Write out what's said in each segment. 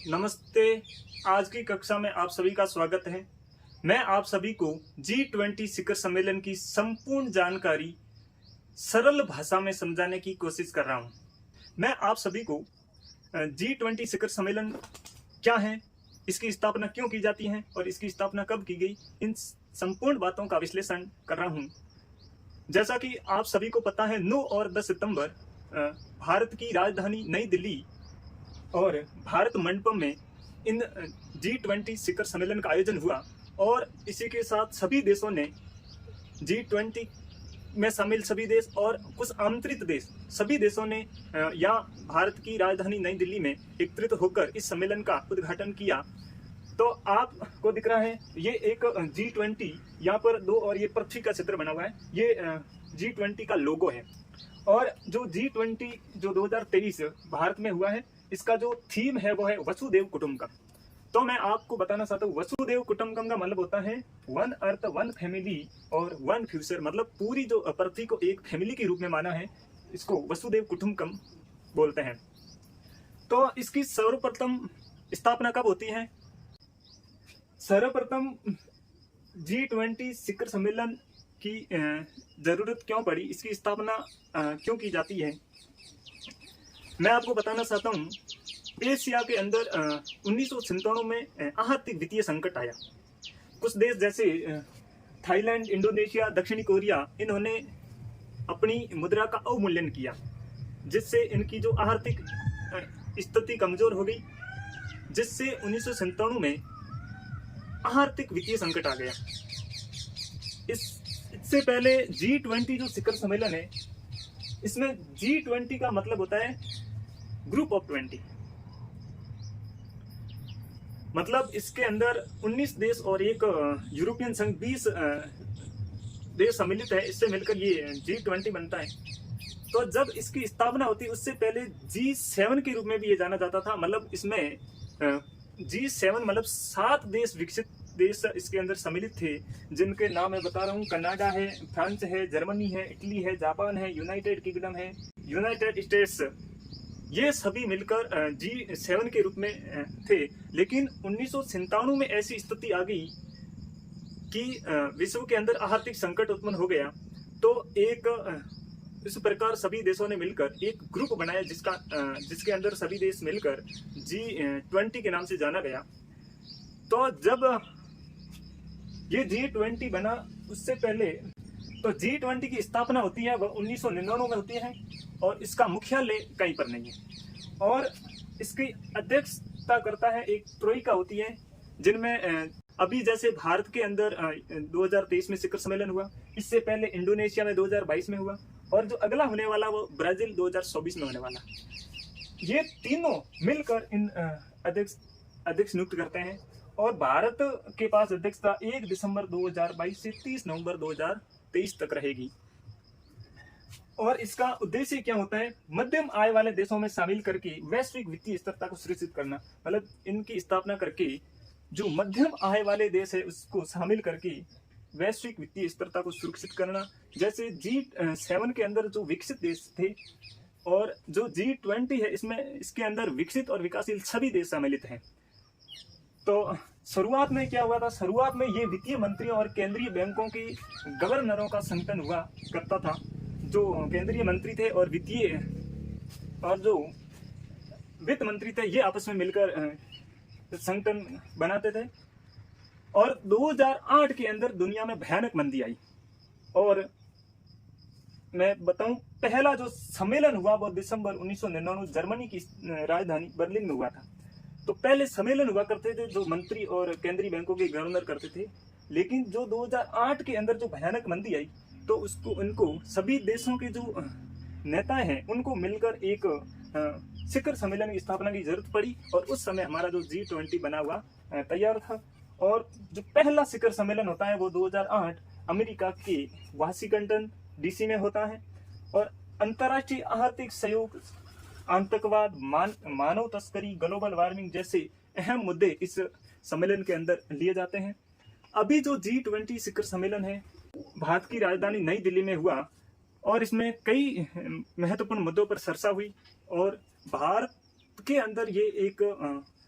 नमस्ते। आज की कक्षा में आप सभी का स्वागत है। मैं आप सभी को G20 शिखर सम्मेलन की संपूर्ण जानकारी सरल भाषा में समझाने की कोशिश कर रहा हूं। मैं आप सभी को G20 शिखर सम्मेलन क्या है, इसकी स्थापना क्यों की जाती है और इसकी स्थापना कब की गई, इन संपूर्ण बातों का विश्लेषण कर रहा हूं। जैसा कि आप सभी को पता है, 9 और 10 सितंबर भारत की राजधानी नई दिल्ली और भारत मंडपम में इन G20 शिखर सम्मेलन का आयोजन हुआ और इसी के साथ सभी देशों ने G20 में शामिल सभी देश और कुछ आमंत्रित देश सभी देशों ने यहाँ भारत की राजधानी नई दिल्ली में एकत्रित होकर इस सम्मेलन का उद्घाटन किया। तो आपको दिख रहा है ये एक G20 यहाँ पर 2 और ये पृथ्वी का चित्र बना हुआ है, ये G20 का लोगो है। और जो G20 जो 2023 भारत में हुआ है, इसका जो थीम है वो है वसुदेव कुटुंबकम। तो मैं आपको बताना चाहता हूँ, वसुदेव कुटुंबकम का मतलब होता है वन अर्थ वन फैमिली और वन फ्यूचर। मतलब पूरी जो पृथ्वी को एक फैमिली के रूप में माना है, इसको वसुदेव कुटुंबकम बोलते हैं। तो इसकी सर्वप्रथम स्थापना कब होती है? सर्वप्रथम G20 शिखर सम्मेलन की जरूरत क्यों पड़ी, इसकी स्थापना क्यों की जाती है, मैं आपको बताना चाहता हूँ। एशिया के अंदर 1997 में आर्थिक वित्तीय संकट आया। कुछ देश जैसे थाईलैंड, इंडोनेशिया, दक्षिणी कोरिया, इन्होंने अपनी मुद्रा का अवमूल्यन किया, जिससे इनकी जो आर्थिक स्थिति कमजोर हो गई, जिससे 1997 में आर्थिक वित्तीय संकट आ गया। इससे पहले G20 जो शिखर सम्मेलन है, इसमें G20 का मतलब होता है ग्रुप ऑफ 20। मतलब इसके अंदर 19 देश और एक यूरोपियन संघ 20 देश सम्मिलित है। इससे मिलकर ये G20 बनता है। तो जब इसकी स्थापना होती, उससे पहले G7 के रूप में भी ये जाना जाता था। मतलब इसमें G7 मतलब 7 देश, विकसित देश इसके अंदर सम्मिलित थे, जिनके नाम मैं बता रहा हूँ। कनाडा है, फ्रांस है, जर्मनी है, इटली है, जापान है, यूनाइटेड किंगडम है, यूनाइटेड स्टेट्स, ये सभी मिलकर G7 के रूप में थे। लेकिन 1997 में ऐसी स्थिति आ गई कि विश्व के अंदर आर्थिक संकट उत्पन्न हो गया। तो एक इस प्रकार सभी देशों ने मिलकर एक ग्रुप बनाया, जिसके अंदर सभी देश मिलकर G20 के नाम से जाना गया। तो जब ये G20 बना, उससे पहले तो G20 की स्थापना होती है वह 1999 में होती है और इसका मुख्यालय कहीं पर नहीं है। और इसकी अध्यक्षता करता है एक ट्रोइका होती है, जिनमें अभी जैसे भारत के अंदर 2023 में शिखर सम्मेलन हुआ, इससे पहले इंडोनेशिया में 2022 में हुआ, और जो अगला होने वाला वो ब्राजील 2024 में होने वाला। ये तीनों मिलकर इन अध्यक्ष नियुक्त करते हैं और भारत के पास अध्यक्षता 1 दिसंबर 2022 से 30 नवंबर 2023 तक रहेगी। और इसका उद्देश्य क्या होता है? मध्यम आय वाले देशों में शामिल करके वैश्विक वित्तीय स्थिरता को सुनिश्चित करना। मतलब इनकी स्थापना करके जो मध्यम आय वाले देश है, उसको शामिल करके वैश्विक वित्तीय स्थिरता को सुरक्षित करना। जैसे G7 के अंदर जो विकसित देश थे और जो G20 है, इसके अंदर विकसित और विकासशील सभी देश सम्मिलित हैं। तो शुरुआत में क्या हुआ था? शुरुआत में ये वित्तीय मंत्रियों और केंद्रीय बैंकों के गवर्नरों का संगठन हुआ करता था। जो केंद्रीय मंत्री थे और जो वित्त मंत्री थे, ये आपस में मिलकर संगठन बनाते थे। और 2008 के अंदर दुनिया में भयानक मंदी आई। और मैं बताऊं, पहला जो सम्मेलन हुआ वो दिसंबर 1999 जर्मनी की राजधानी बर्लिन में हुआ था। तो पहले सम्मेलन हुआ करते थे जो मंत्री और केंद्रीय बैंकों के गवर्नर करते थे। लेकिन जो 2008 के अंदर जो भयानक मंदी आई, तो उनको सभी देशों के जो नेता हैं, उनको मिलकर एक शिखर सम्मेलन की स्थापना की जरूरत पड़ी। और उस समय हमारा जो G20 बना हुआ तैयार था। और जो पहला शिखर सम्मेलन होता है वो 2008 अमेरिका के वाशिंगटन DC में होता है। और अंतर्राष्ट्रीय आर्थिक सहयोग, आतंकवाद, मानव तस्करी, ग्लोबल वार्मिंग जैसे अहम मुद्दे इस सम्मेलन के अंदर लिए जाते हैं। अभी जो G20 शिखर सम्मेलन है, भारत की राजधानी नई दिल्ली में हुआ और इसमें कई महत्वपूर्ण मुद्दों पर चर्चा हुई। और भारत के अंदर ये एक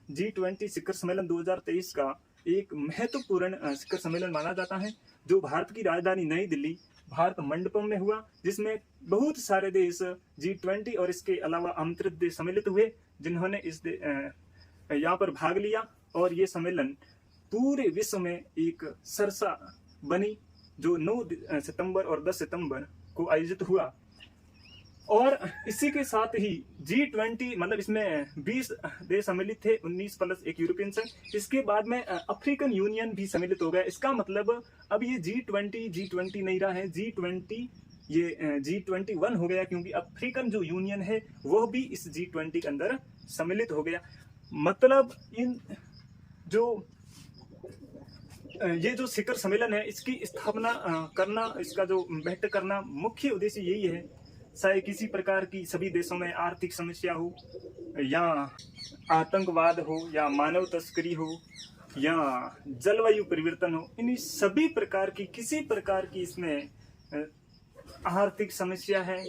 G20 शिखर सम्मेलन 2023 का एक महत्वपूर्ण शिखर सम्मेलन माना जाता है, जो भारत की राजधानी नई दिल्ली भारत मंडपम में हुआ, जिसमें बहुत सारे देश G20 और इसके अलावा आमंत्रित देश सम्मिलित हुए, जिन्होंने इस यहाँ पर भाग लिया। और ये सम्मेलन पूरे विश्व में एक सरसा बनी, जो 9 सितंबर और 10 सितंबर को आयोजित हुआ। और इसी के साथ ही G20 मतलब इसमें 20 देश सम्मिलित थे, 19 प्लस एक यूरोपियन संघ। इसके बाद में अफ्रीकन यूनियन भी सम्मिलित हो गया। इसका मतलब अब ये G20 नहीं रहा है, G20 ये G21 हो गया, क्योंकि अफ्रीकन जो यूनियन है वह भी इस G20 के अंदर सम्मिलित हो गया। मतलब इन जो ये जो शिखर सम्मेलन है, इसकी स्थापना करना, इसका जो बैठक करना, मुख्य उद्देश्य यही है, चाहे किसी प्रकार की सभी देशों में आर्थिक समस्या हो, या आतंकवाद हो, या मानव तस्करी हो, या जलवायु परिवर्तन हो, इन सभी प्रकार की किसी प्रकार की इसमें आर्थिक समस्या है,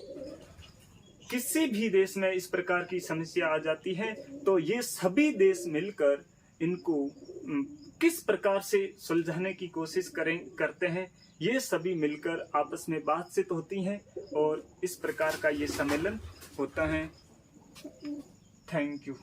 किसी भी देश में इस प्रकार की समस्या आ जाती है, तो ये सभी देश मिलकर इनको किस प्रकार से सुलझाने की कोशिश करते हैं, ये सभी मिलकर आपस में बातचीत होती हैं और इस प्रकार का ये सम्मेलन होता है। Thank you.